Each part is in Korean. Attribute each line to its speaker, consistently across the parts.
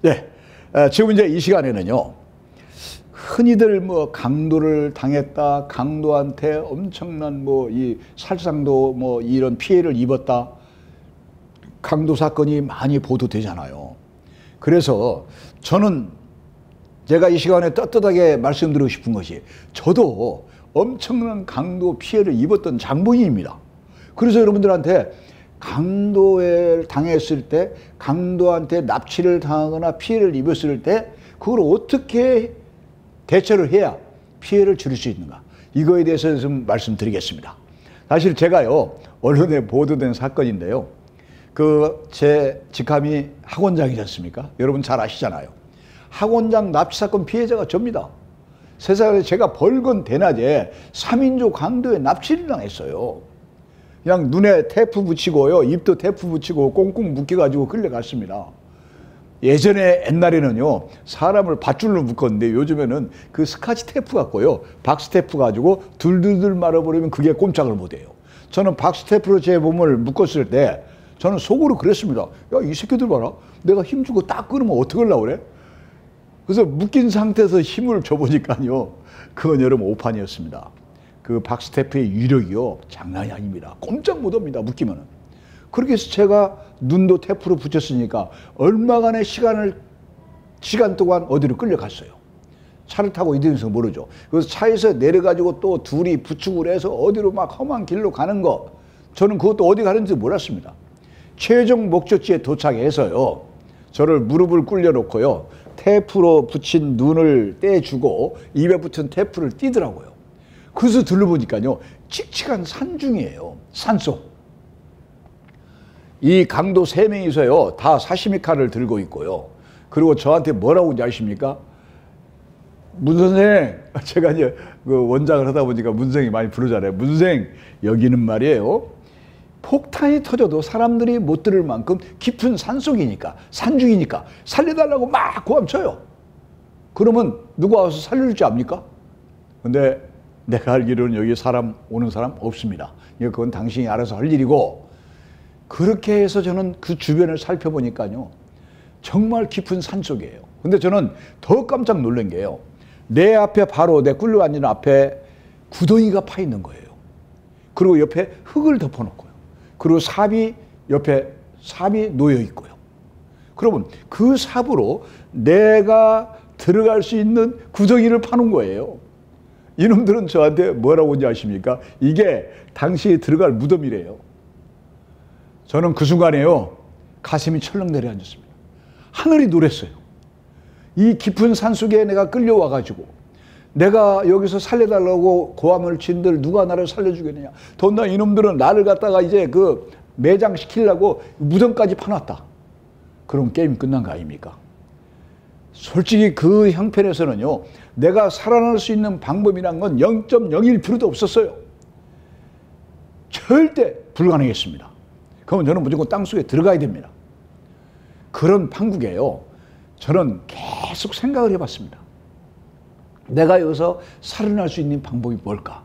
Speaker 1: 네, 지금 이제 이 시간에는요, 흔히들 뭐 강도를 당했다, 강도한테 엄청난 뭐 이 살상도 뭐 이런 피해를 입었다, 강도 사건이 많이 보도되잖아요. 그래서 저는 제가 이 시간에 떳떳하게 말씀드리고 싶은 것이, 저도 엄청난 강도 피해를 입었던 장본인입니다. 그래서 여러분들한테 강도에 당했을 때, 강도한테 납치를 당하거나 피해를 입었을 때 그걸 어떻게 대처를 해야 피해를 줄일 수 있는가, 이거에 대해서 좀 말씀드리겠습니다. 사실 제가요, 언론에 보도된 사건인데요, 제 직함이 학원장이지 않습니까? 여러분 잘 아시잖아요. 학원장 납치 사건 피해자가 접니다. 세상에 제가 벌건 대낮에 3인조 강도에 납치를 당했어요. 그냥 눈에 테이프 붙이고요, 입도 테이프 붙이고 꽁꽁 묶여가지고 끌려갔습니다. 예전에 옛날에는요, 사람을 밧줄로 묶었는데 요즘에는 그 스카치 테이프 갖고요, 박스 테이프 가지고 둘둘둘 말아버리면 그게 꼼짝을 못해요. 저는 박스 테이프로 제 몸을 묶었을 때 저는 속으로 그랬습니다. 야, 이 새끼들 봐라, 내가 힘주고 딱 끊으면 어떡하려고 그래? 그래서 묶인 상태에서 힘을 줘보니까요, 그건 여러분 오판이었습니다. 그 박스 테이프의 위력이요, 장난이 아닙니다. 꼼짝 못합니다, 묶이면은. 그렇게 해서 제가 눈도 테이프로 붙였으니까 얼마간의 시간 동안 어디로 끌려갔어요. 차를 타고 이동해서 모르죠. 그래서 차에서 내려가지고 또 둘이 부축을 해서 어디로 막 험한 길로 가는 거, 저는 그것도 어디 가는지 몰랐습니다. 최종 목적지에 도착해서요, 저를 무릎을 꿇려놓고요, 테이프로 붙인 눈을 떼주고 입에 붙은 테이프를 띄더라고요. 그래서 둘러보니까요, 칙칙한 산중이에요. 산속. 이 강도 3명이서요, 다 사시미 칼을 들고 있고요. 그리고 저한테 뭐라고 하는지 아십니까? 문 선생, 제가 이제 그 원장을 하다 보니까 문 선생이 많이 부르잖아요. 문 선생, 여기는 말이에요, 폭탄이 터져도 사람들이 못 들을 만큼 깊은 산속이니까, 산중이니까 살려달라고 막 고함쳐요. 그러면 누가 와서 살려줄 줄 압니까? 근데 내가 알기로는 여기 오는 사람 없습니다. 그건 당신이 알아서 할 일이고, 그렇게 해서 저는 그 주변을 살펴보니까요, 정말 깊은 산속이에요. 근데 저는 더 깜짝 놀란 게요, 내 앞에, 바로 내 꿀려앉은 앞에 구덩이가 파 있는 거예요. 그리고 옆에 흙을 덮어놓고요. 그리고 옆에 삽이 놓여 있고요. 그러면 그 삽으로 내가 들어갈 수 있는 구덩이를 파는 거예요. 이놈들은 저한테 뭐라고 하는지 아십니까? 이게 당신이 들어갈 무덤이래요. 저는 그 순간에요, 가슴이 철렁 내려앉았습니다. 하늘이 노랬어요. 이 깊은 산속에 내가 끌려와가지고 내가 여기서 살려달라고 고함을 친들 누가 나를 살려주겠느냐. 더나 이놈들은 나를 갖다가 이제 그 매장시키려고 무덤까지 파놨다. 그럼 게임 끝난 거 아닙니까? 솔직히 그 형편에서는요, 내가 살아날 수 있는 방법이란 건 0.01%도 없었어요. 절대 불가능했습니다. 그러면 저는 무조건 땅속에 들어가야 됩니다. 그런 판국에요, 저는 계속 생각을 해봤습니다. 내가 여기서 살아날 수 있는 방법이 뭘까?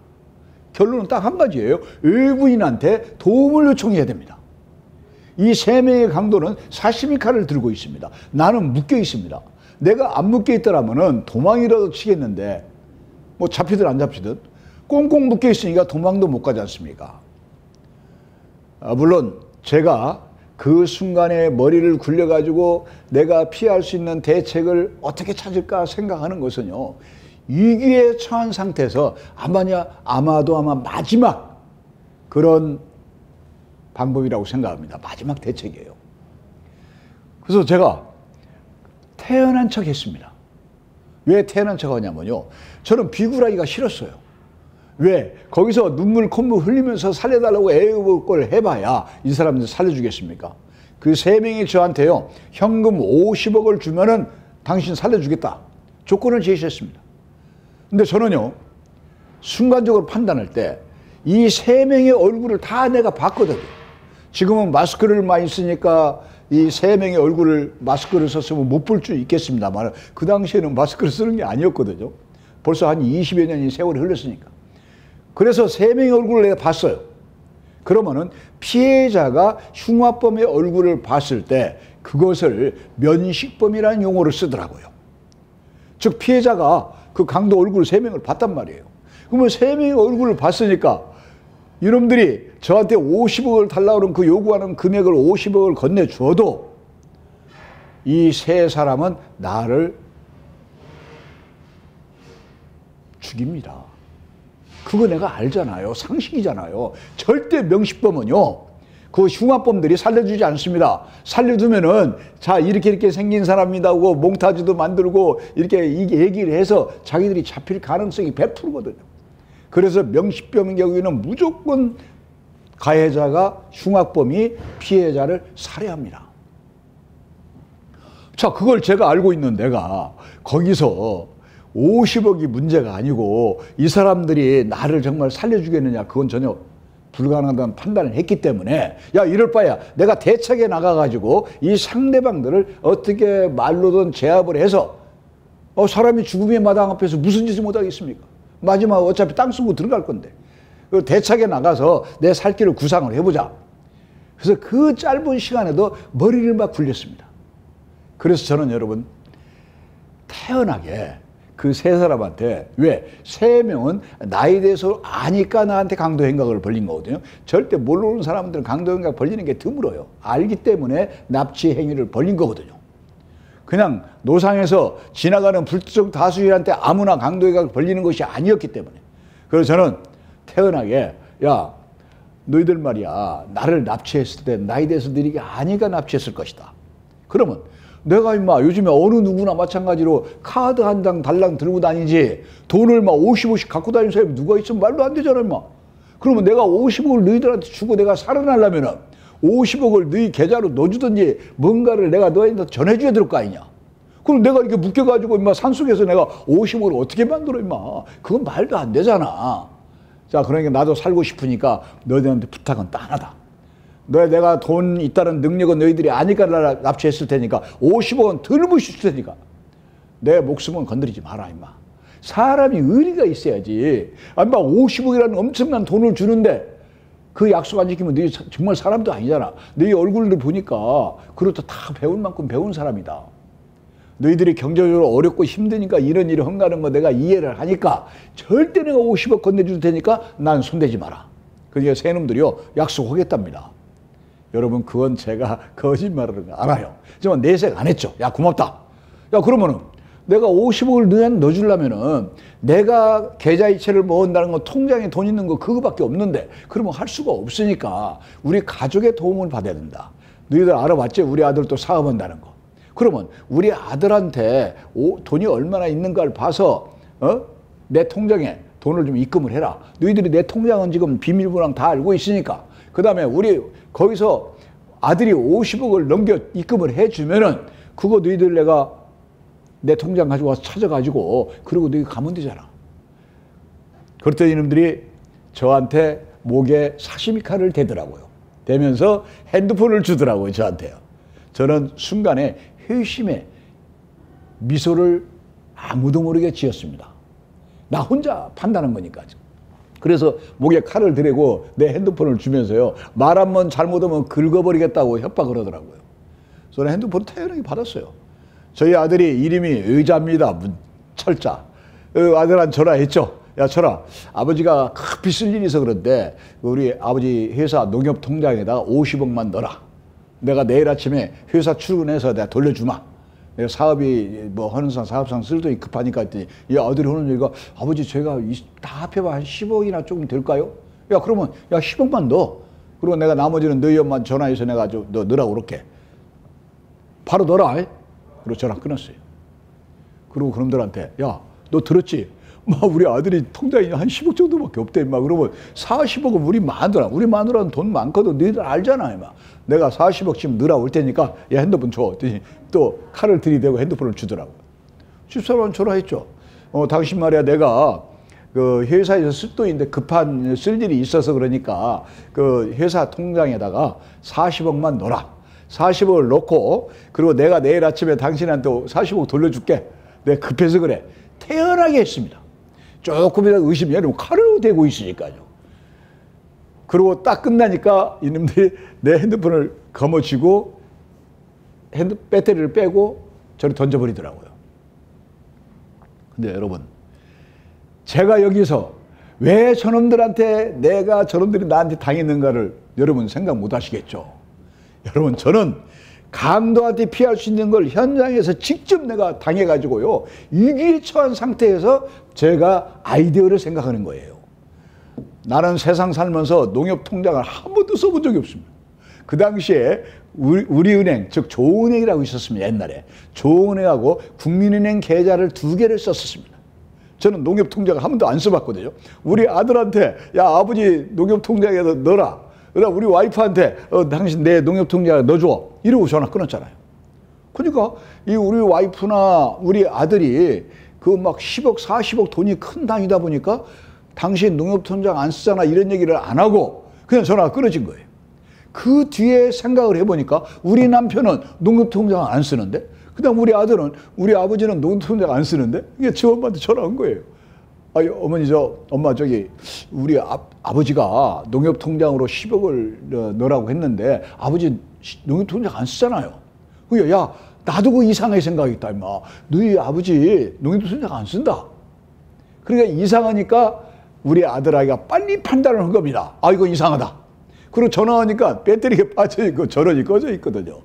Speaker 1: 결론은 딱 한 가지예요. 외부인한테 도움을 요청해야 됩니다. 이 3명의 강도는 사시미 칼을 들고 있습니다. 나는 묶여 있습니다. 내가 안 묶여 있더라면은 도망이라도 치겠는데, 뭐 잡히든 안 잡히든 꽁꽁 묶여 있으니까 도망도 못 가지 않습니까? 물론 제가 그 순간에 머리를 굴려가지고 내가 피할 수 있는 대책을 어떻게 찾을까 생각하는 것은요, 위기에 처한 상태에서 아마도 마지막 그런 방법이라고 생각합니다. 마지막 대책이에요. 그래서 제가 태어난 척 했습니다. 왜 태어난 척 하냐면요, 저는 비굴하기가 싫었어요. 왜? 거기서 눈물 콧물 흘리면서 살려달라고 애울 걸 해봐야 이 사람들 살려주겠습니까? 그 3명이 저한테요, 현금 50억을 주면은 당신 살려주겠다 조건을 제시했습니다. 근데 저는요, 순간적으로 판단할 때 이 3명의 얼굴을 다 내가 봤거든요. 지금은 마스크를 많이 쓰니까 이 3명의 얼굴을 마스크를 썼으면 못 볼 수 있겠습니다만, 그 당시에는 마스크를 쓰는 게 아니었거든요. 벌써 한 20여 년이 세월이 흘렀으니까. 그래서 3명의 얼굴을 내가 봤어요. 그러면은 피해자가 흉악범의 얼굴을 봤을 때 그것을 면식범이라는 용어를 쓰더라고요. 즉 피해자가 그 강도 얼굴 3명을 봤단 말이에요. 그러면 3명의 얼굴을 봤으니까 이놈들이 저한테 50억을 달라고 그러면 그 요구하는 금액을 50억을 건네줘도 이 세 사람은 나를 죽입니다. 그거 내가 알잖아요. 상식이잖아요. 절대 명식범은요, 그 흉악범들이 살려주지 않습니다. 살려두면은 자 이렇게 생긴 사람이라고 몽타주도 만들고 이렇게 얘기를 해서 자기들이 잡힐 가능성이 100%거든요. 그래서 명식범의 경우에는 무조건 가해자가 흉악범이 피해자를 살해합니다. 자, 그걸 제가 알고 있는 내가 거기서 50억이 문제가 아니고 이 사람들이 나를 정말 살려주겠느냐, 그건 전혀 불가능하다는 판단을 했기 때문에 야, 이럴 바야 내가 대책에 나가가지고 이 상대방들을 어떻게 말로든 제압을 해서 사람이 죽음의 마당 앞에서 무슨 짓을 못하겠습니까? 마지막 어차피 땅 쓰고 들어갈 건데 대책에 나가서 내 살 길을 구상을 해보자. 그래서 그 짧은 시간에도 머리를 막 굴렸습니다. 그래서 저는 여러분 태연하게 그 세 사람한테, 왜? 3명은 나에 대해서 아니까 나한테 강도 행각을 벌린 거거든요. 절대 모르는 사람들은 강도 행각 벌리는 게 드물어요. 알기 때문에 납치 행위를 벌린 거거든요. 그냥 노상에서 지나가는 불특정 다수인한테 아무나 강도 행각을 벌리는 것이 아니었기 때문에. 그래서 저는 태연하게, 야, 너희들 말이야, 나를 납치했을 때 나에 대해서 너희가 아니까 납치했을 것이다. 그러면 내가 임마 요즘에 어느 누구나 마찬가지로 카드 한 장 달랑 들고 다니지 돈을 막 50억씩 갖고 다니는 사람이 누가 있으면 말도 안 되잖아 임마. 그러면 내가 50억을 너희들한테 주고 내가 살아나려면은 50억을 너희 계좌로 넣어주든지 뭔가를 내가 너희한테 전해줘야 될 거 아니냐. 그럼 내가 이렇게 묶여가지고 임마 산속에서 내가 50억을 어떻게 만들어 임마. 그건 말도 안 되잖아. 자, 그러니까 나도 살고 싶으니까 너희들한테 부탁은 딱 하나다. 내가 돈 있다는 능력은 너희들이 아니까 납치했을 테니까 50억은 덜무시 줄 테니까 내 목숨은 건드리지 마라 임마. 사람이 의리가 있어야지. 임마 50억이라는 엄청난 돈을 주는데 그 약속 안 지키면 너희 정말 사람도 아니잖아. 너희 얼굴을 보니까 그렇다 다 배울 만큼 배운 사람이다. 너희들이 경제적으로 어렵고 힘드니까 이런 일을 헝가는 거 내가 이해를 하니까 절대 내가 50억 건네줄 테니까 난 손대지 마라. 그러니까 새 놈들이요 약속하겠답니다. 여러분 그건 제가 거짓말을 알아요. 하지만 내색 안 했죠. 야 고맙다. 야 그러면은 내가 50억을 넣어주려면은 내가 계좌이체를 모은다는 건 통장에 돈 있는 거 그거밖에 없는데 그러면 할 수가 없으니까 우리 가족의 도움을 받아야 된다. 너희들 알아봤지? 우리 아들 또 사업한다는 거. 그러면 우리 아들한테 돈이 얼마나 있는가를 봐서 내 통장에 돈을 좀 입금을 해라. 너희들이 내 통장은 지금 비밀번호랑 다 알고 있으니까. 그 다음에 우리 거기서 아들이 50억을 넘겨 입금을 해주면은 그거 너희들 내가 내 통장 가지고 와서 찾아가지고 그러고 너희 가면 되잖아. 그랬더니 이놈들이 저한테 목에 사시미 칼을 대더라고요. 대면서 핸드폰을 주더라고요, 저한테요. 저는 순간에 회심의 미소를 아무도 모르게 지었습니다. 나 혼자 판단한 거니까. 그래서 목에 칼을 들이고 내 핸드폰을 주면서요. 말 한 번 잘못하면 긁어버리겠다고 협박을 하더라고요. 저는 핸드폰 태연하게 받았어요. 저희 아들이 이름이 의자입니다. 철자. 아들한테 전화했죠. 야 철아, 아버지가 급히 쓸 일이 있어 그런데 우리 아버지 회사 농협 통장에다가 50억만 넣어라. 내가 내일 아침에 회사 출근해서 내가 돌려주마. 내가 사업이 뭐 하는 사업상 쓸 돈이 급하니까 했더니 이 아들이 하는 얘기가 아버지 제가 다 합해봐 한 10억이나 조금 될까요? 야 그러면 야 10억만 넣어. 그리고 내가 나머지는 너희 엄마 전화해서 내가 좀 넣으라고 그렇게. 바로 넣어라. 그리고 전화 끊었어요. 그리고 그놈들한테 야 너 들었지? 막 우리 아들이 통장에 한 10억 정도밖에 없대. 막 그러면 40억은 우리 마누라는 돈 많거든. 너희들 알잖아. 막 내가 40억 지금 넣으라 올 테니까 야 핸드폰 줘. 또 칼을 들이대고 핸드폰을 주더라고. 집사람은 전화했죠. 당신 말이야 내가 그 회사에서 쓸 돈인데 급한 쓸 일이 있어서 그러니까 그 회사 통장에다가 40억만 넣어라. 40억을 넣고 그리고 내가 내일 아침에 당신한테 40억 돌려줄게. 내가 급해서 그래. 태연하게 했습니다. 조금이라도 의심이 아니고 칼을 대고 있으니까요. 그리고 딱 끝나니까 이놈들이 내 핸드폰을 거머쥐고 배터리를 빼고 저를 던져버리더라고요. 근데 여러분, 제가 여기서 왜 저놈들한테 내가 저놈들이 나한테 당했는가를 여러분 생각 못 하시겠죠. 여러분, 저는 강도한테 피할 수 있는 걸 현장에서 직접 내가 당해가지고요, 위기에 처한 상태에서 제가 아이디어를 생각하는 거예요. 나는 세상 살면서 농협통장을 한 번도 써본 적이 없습니다. 그 당시에 우리은행, 즉 조은행이라고 있었습니다. 옛날에 조은행하고 국민은행 계좌를 2개를 썼었습니다. 저는 농협통장을 한 번도 안 써봤거든요. 우리 아들한테 야, 아버지 농협통장에 넣어라. 우리 와이프한테 당신 내 농협통장에 넣어줘. 이러고 전화 끊었잖아요. 그러니까 이 우리 와이프나 우리 아들이 그 막 10억, 40억 돈이 큰 단위다 보니까 당신 농협통장 안 쓰잖아 이런 얘기를 안 하고 그냥 전화가 끊어진 거예요. 그 뒤에 생각을 해보니까 우리 남편은 농협통장 안 쓰는데, 그다음 우리 아들은, 우리 아버지는 농협통장 안 쓰는데, 이게 저 엄마한테 전화 온 거예요. 아니, 어머니, 엄마, 우리 아버지가 농협통장으로 10억을 넣으라고 했는데, 아버지 농협통장 안 쓰잖아요. 그러니까, 야, 나도 그 이상하게 생각했다, 임마. 너희 아버지 농협통장 안 쓴다. 그러니까 이상하니까 우리 아들아이가 빨리 판단을 한 겁니다. 아, 이거 이상하다. 그리고 전화하니까 배터리가 빠져있고 전원이 꺼져 있거든요.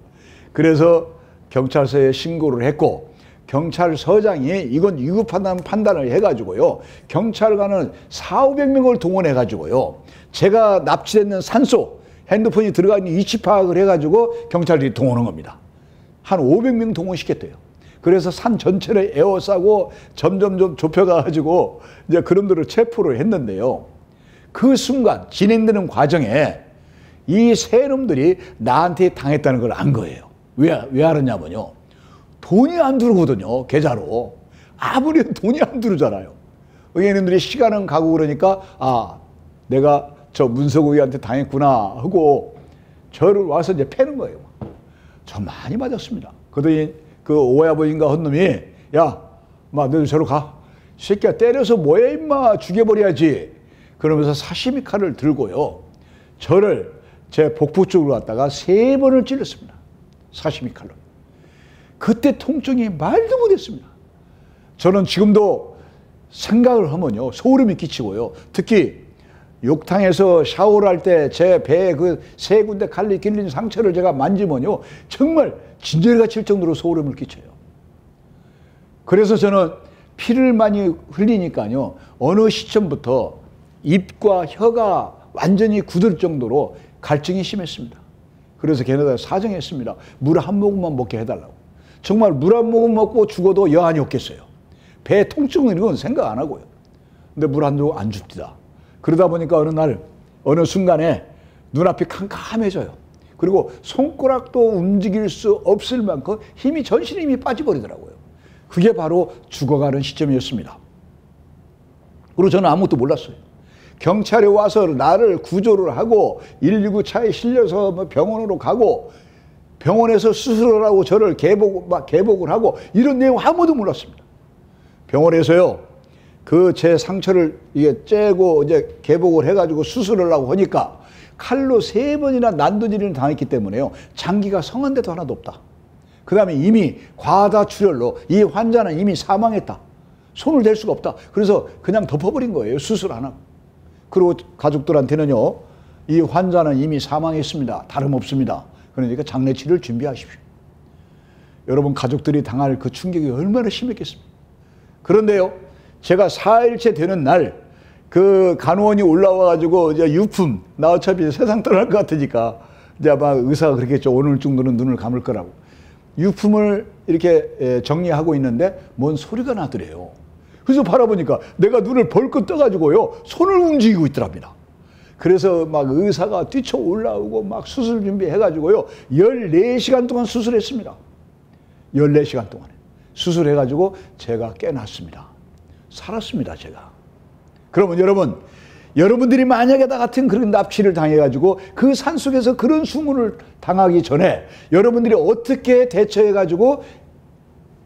Speaker 1: 그래서 경찰서에 신고를 했고, 경찰서장이 이건 위급하다는 판단을 해가지고요, 경찰관을 400~500명을 동원해가지고요, 제가 납치됐는 산소, 핸드폰이 들어가 있는 위치 파악을 해가지고 경찰들이 동원한 겁니다. 한 500명 동원시켰대요. 그래서 산 전체를 에워싸고 점점 좁혀가지고 이제 그놈들을 체포를 했는데요. 그 순간 진행되는 과정에 이 세 놈들이 나한테 당했다는 걸 안 거예요. 왜 알았냐면요, 돈이 안 들어오거든요, 계좌로. 아무리 돈이 안 들어오잖아요. 얘네들이 시간은 가고 그러니까, 아, 내가 저 문석우이한테 당했구나 하고 저를 와서 이제 패는 거예요. 저 많이 맞았습니다. 그러더니 그 오야버인가 한 놈이, 야, 마, 너도 저로 가. 이 새끼야, 때려서 뭐해, 임마. 죽여버려야지. 그러면서 사시미 칼을 들고요, 저를 제 복부 쪽으로 갔다가 3번을 찔렀습니다. 사시미 칼로. 그때 통증이 말도 못했습니다. 저는 지금도 생각을 하면요, 소름이 끼치고요. 특히 욕탕에서 샤워를 할 때 제 배에 그 3군데 칼이 길린 상처를 제가 만지면요, 정말 진저리가 칠 정도로 소름을 끼쳐요. 그래서 저는 피를 많이 흘리니까요, 어느 시점부터 입과 혀가 완전히 굳을 정도로 갈증이 심했습니다. 그래서 걔네들 사정했습니다. 물 한 모금만 먹게 해달라고. 정말 물 한 모금 먹고 죽어도 여한이 없겠어요. 배 통증 이런 건 생각 안 하고요. 근데 물 한 모금 안 줍니다. 그러다 보니까 어느 순간에 눈앞이 캄캄해져요. 그리고 손가락도 움직일 수 없을 만큼 전신의 힘이 빠져버리더라고요. 그게 바로 죽어가는 시점이었습니다. 그리고 저는 아무것도 몰랐어요. 경찰이 와서 나를 구조를 하고 119 차에 실려서 병원으로 가고, 병원에서 수술을 하고 저를 개복을 하고, 이런 내용 아무도 몰랐습니다. 병원에서요, 그 제 상처를 이게 째고 이제 개복을 해가지고 수술을 하고 하니까 칼로 3번이나 난도질을 당했기 때문에요, 장기가 성한데도 하나도 없다. 그 다음에 이미 과다출혈로 이 환자는 이미 사망했다. 손을 댈 수가 없다. 그래서 그냥 덮어버린 거예요, 수술 안 하고. 그리고 가족들한테는요, 이 환자는 이미 사망했습니다. 다름없습니다. 그러니까 장례치를 준비하십시오. 여러분, 가족들이 당할 그 충격이 얼마나 심했겠습니까? 그런데요, 제가 4일째 되는 날, 그 간호원이 올라와가지고 이제 유품, 나 어차피 세상 떠날 것 같으니까 이제 아마 의사가 그랬겠죠. 오늘 정도는 눈을 감을 거라고. 유품을 이렇게 정리하고 있는데 뭔 소리가 나더래요. 그래서 바라보니까 내가 눈을 벌컥 떠가지고요, 손을 움직이고 있더랍니다. 그래서 막 의사가 뛰쳐 올라오고 막 수술 준비해가지고요, 14시간 동안 수술했습니다. 14시간 동안 수술해가지고 제가 깨났습니다. 살았습니다, 제가. 그러면 여러분들이 만약에 나 같은 그런 납치를 당해가지고 그 산속에서 그런 수문을 당하기 전에 여러분들이 어떻게 대처해가지고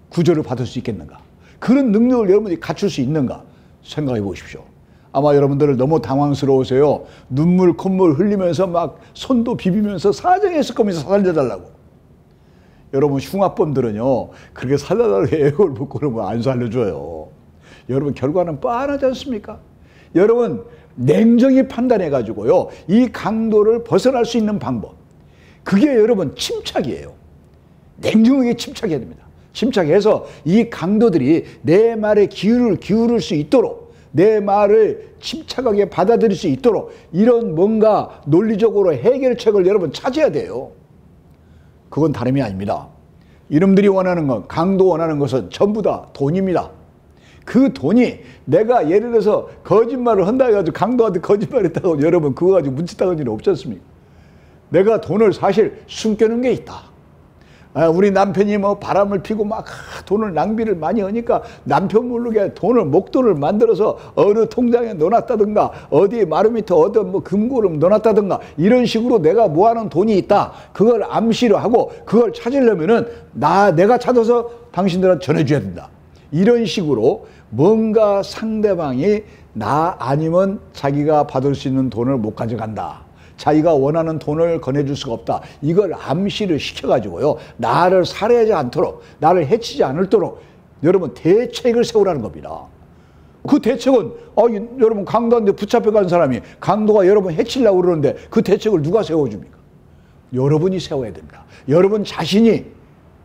Speaker 1: 구조를 받을 수 있겠는가? 그런 능력을 여러분들이 갖출 수 있는가? 생각해 보십시오. 아마 여러분들 너무 당황스러우세요. 눈물, 콧물 흘리면서 막 손도 비비면서 사정했을 겁니다. 살려달라고. 여러분 흉악범들은요 그렇게 살려달라고 애국을 묻고 그러면 안 살려줘요. 여러분 결과는 뻔하지 않습니까? 여러분 냉정히 판단해 가지고요 이 강도를 벗어날 수 있는 방법, 그게 여러분 침착이에요. 냉정하게 침착해야 됩니다. 침착해서 이 강도들이 내 말에 기울을 수 있도록, 내 말을 침착하게 받아들일 수 있도록 이런 뭔가 논리적으로 해결책을 여러분 찾아야 돼요. 그건 다름이 아닙니다. 이놈들이 원하는 건, 강도 원하는 것은 전부 다 돈입니다. 그 돈이 내가 예를 들어서 거짓말을 한다 해가지고 강도한테 거짓말했다고 여러분 그거 가지고 문제 따는 일은 없지 않습니까? 내가 돈을 사실 숨겨놓은 게 있다. 우리 남편이 뭐 바람을 피고 막 돈을 낭비를 많이 하니까 남편 모르게 돈을, 목돈을 만들어서 어느 통장에 넣어놨다든가 어디 마루 밑에 어떤 뭐 금고를 넣어놨다든가 이런 식으로 내가 모아놓은 돈이 있다. 그걸 암시를 하고 그걸 찾으려면은 내가 찾아서 당신들한테 전해줘야 된다. 이런 식으로 뭔가 상대방이 나 아니면 자기가 받을 수 있는 돈을 못 가져간다. 자기가 원하는 돈을 건네줄 수가 없다. 이걸 암시를 시켜가지고요. 나를 살해하지 않도록, 나를 해치지 않도록 여러분 대책을 세우라는 겁니다. 그 대책은 여러분 강도한테 붙잡혀간 사람이 강도가 여러분 해치려고 그러는데 그 대책을 누가 세워줍니까? 여러분이 세워야 됩니다. 여러분 자신이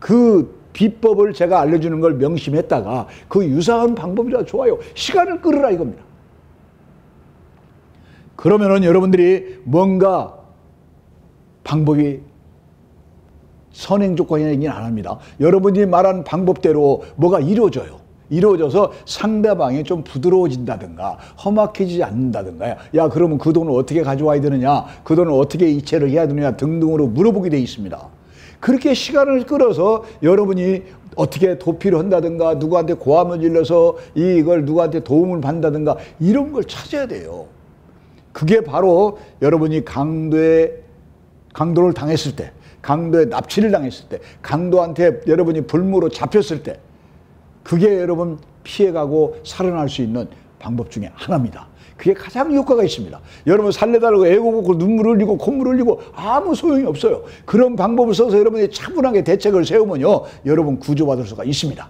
Speaker 1: 그 비법을 제가 알려주는 걸 명심했다가 그 유사한 방법이라 좋아요. 시간을 끌으라 이겁니다. 그러면은 여러분들이 뭔가 방법이 선행 조건이긴 안 합니다. 여러분이 말한 방법대로 뭐가 이루어져요. 이루어져서 상대방이 좀 부드러워진다든가 험악해지지 않는다든가 야 그러면 그 돈을 어떻게 가져와야 되느냐, 그 돈을 어떻게 이체를 해야 되느냐 등등으로 물어보게 돼 있습니다. 그렇게 시간을 끌어서 여러분이 어떻게 도피를 한다든가 누구한테 고함을 질러서 이걸 누구한테 도움을 받는다든가 이런 걸 찾아야 돼요. 그게 바로 여러분이 강도를 당했을 때, 강도의 납치를 당했을 때, 강도한테 여러분이 불무로 잡혔을 때 그게 여러분 피해가고 살아날 수 있는 방법 중에 하나입니다. 그게 가장 효과가 있습니다. 여러분 살려달라고 애고고 눈물 흘리고 콧물 흘리고 아무 소용이 없어요. 그런 방법을 써서 여러분이 차분하게 대책을 세우면요 여러분 구조받을 수가 있습니다.